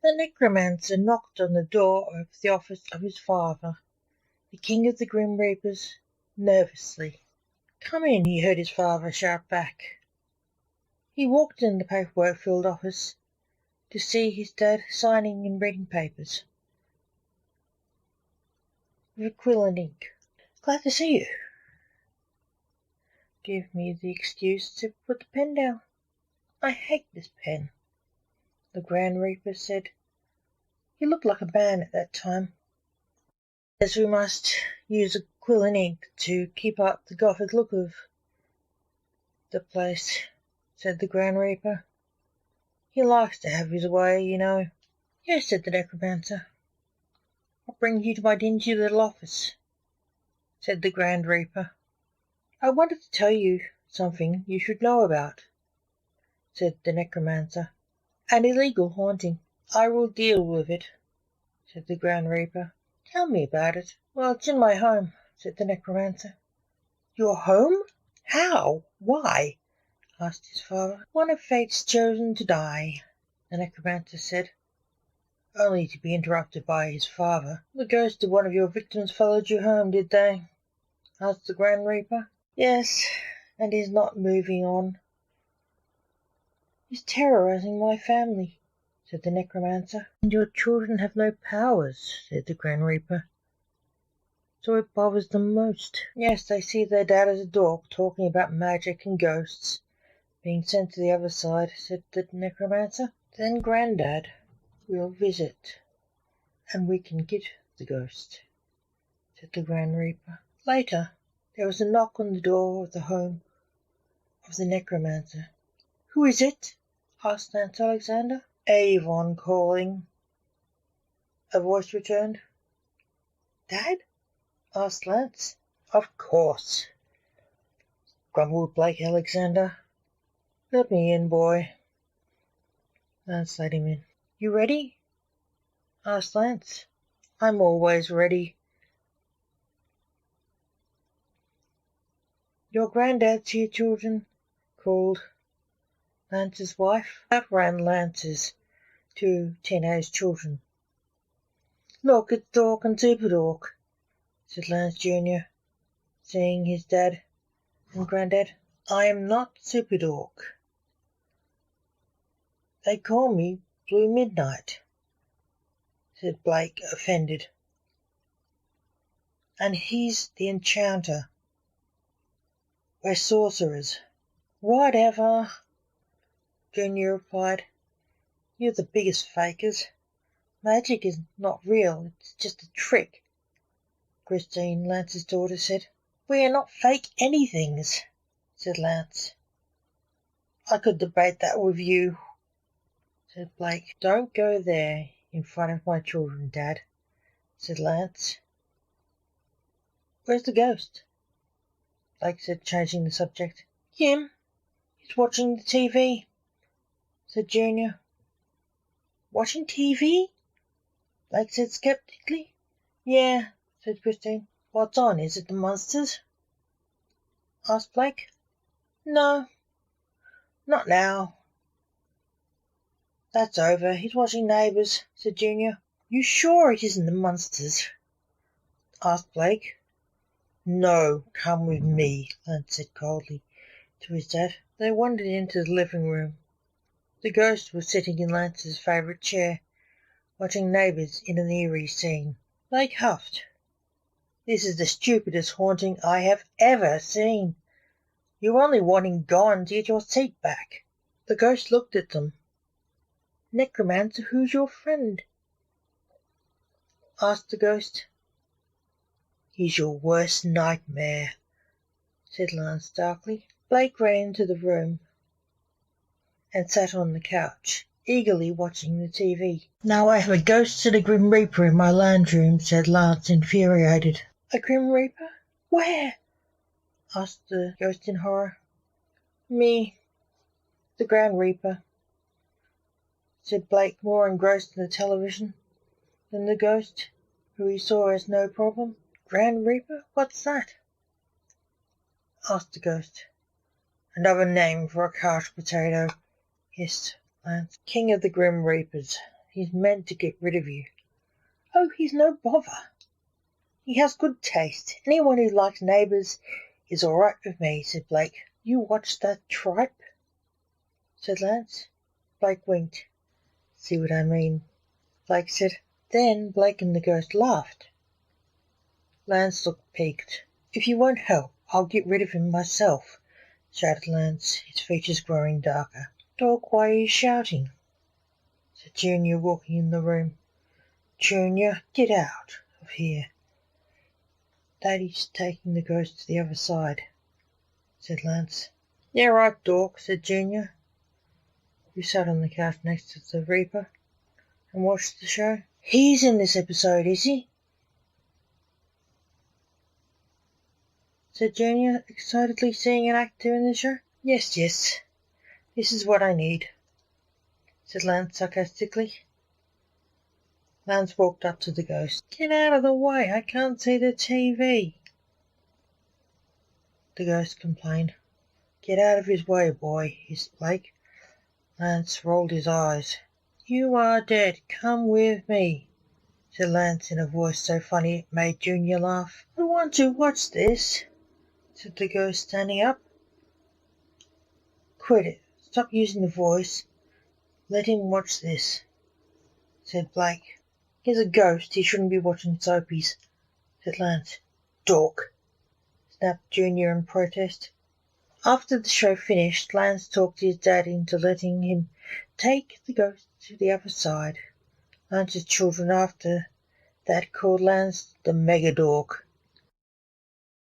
The Necromancer knocked on the door of the office of his father, the King of the Grim Reapers, nervously. "Come in," he heard his father shout back. He walked in the paperwork-filled office to see his dad signing and reading papers with a quill and ink. "Glad to see you." "Give me the excuse to put the pen down. I hate this pen," the Grand Reaper said. He looked like a man at that time. "As we must use a quill and ink to keep up the Gothic look of the place," said the Grand Reaper. "He likes to have his way, you know." "Yes," said the Necromancer. "What brings you to my dingy little office?" said the Grand Reaper. "I wanted to tell you something you should know about," said the Necromancer. "An illegal haunting." "I will deal with it," said the Grand Reaper. "Tell me about it." "Well, it's in my home," said the Necromancer. "Your home? How? Why?" asked his father. "One of fate's chosen to die," the Necromancer said, only to be interrupted by his father. "The ghost of one of your victims followed you home, did they?" asked the Grand Reaper. "Yes, and is not moving on. He's terrorizing my family," said the Necromancer. "And your children have no powers," said the Grand Reaper. "So it bothers them most." "Yes, they see their dad as a dork, talking about magic and ghosts being sent to the other side," said the Necromancer. "Then Grandad will visit, and we can get the ghost," said the Grand Reaper. Later, there was a knock on the door of the home of the Necromancer. "Who is it?" asked Lance Alexander. "Avon calling," a voice returned. "Dad?" asked Lance. "Of course," grumbled Blake Alexander. "Let me in, boy." Lance let him in. "You ready?" asked Lance. "I'm always ready." "Your granddad's here, children," called Lance's wife. Out ran Lance's two teenage children. "Look, it's Dork and Super Dork," said Lance Jr., seeing his dad and Grandad. "I am not Super Dork. They call me Blue Midnight," said Blake, offended. "And he's the enchanter. We're sorcerers." "Whatever," Junior replied. "You're the biggest fakers. Magic is not real, it's just a trick," Christine, Lance's daughter, said. "We are not fake anythings," said Lance. "I could debate that with you," said Blake. "Don't go there in front of my children, Dad," said Lance. "Where's the ghost?" Blake said, changing the subject. "Him. He's watching the TV," said Junior. "Watching TV?" Blake said skeptically. "Yeah," said Christine. "What's on? Is it the monsters?" asked Blake. "No, not now. That's over. He's watching Neighbours," said Junior. "You sure it isn't the monsters?" asked Blake. "No, come with me," Lance said coldly to his dad. They wandered into the living room. The ghost was sitting in Lance's favourite chair, watching Neighbours in an eerie scene. Blake huffed. "This is the stupidest haunting I have ever seen. You only want him gone to get your seat back." The ghost looked at them. "Necromancer, who's your friend?" asked the ghost. "He's your worst nightmare," said Lance darkly. Blake ran into the room and sat on the couch, eagerly watching the TV. "Now I have a ghost and a Grim Reaper in my lounge room," said Lance, infuriated. "A Grim Reaper? Where?" asked the ghost in horror. "Me, the Grand Reaper," said Blake, more engrossed in the television than the ghost, who he saw as no problem. "Grand Reaper? What's that?" asked the ghost. "Another name for a couch potato," hissed Lance. "King of the Grim Reapers," He's meant to get rid of you. Oh, he's no bother. He has good taste. Anyone who likes neighbours is all right with me, said Blake. You watch that tripe? Said Lance. Blake winked. See what I mean? Blake said. Then Blake and the ghost laughed. Lance looked piqued. If you won't help, I'll get rid of him myself, shouted Lance, his features growing darker. Dork, why are you shouting? Said Junior, walking in the room. Junior, get out of here. Daddy's taking the ghost to the other side, said Lance. Yeah, right, Dork, said Junior, who sat on the couch next to the Reaper and watched the show. He's in this episode, is he? Said Junior, excitedly seeing an actor in the show. Yes, yes. This is what I need, said Lance sarcastically. Lance walked up to the ghost. Get out of the way, I can't see the TV, the ghost complained. Get out of his way, boy, hissed Blake. Lance rolled his eyes. You are dead, come with me, said Lance in a voice so funny it made Junior laugh. I want to watch this, said the ghost, standing up. Quit it, stop using the voice, let him watch this, said Blake. He's a ghost, he shouldn't be watching soapies, said Lance. Dork, snapped Junior in protest. After the show finished, Lance talked his dad into letting him take the ghost to the other side. Lance's children after that called Lance the Mega Dork.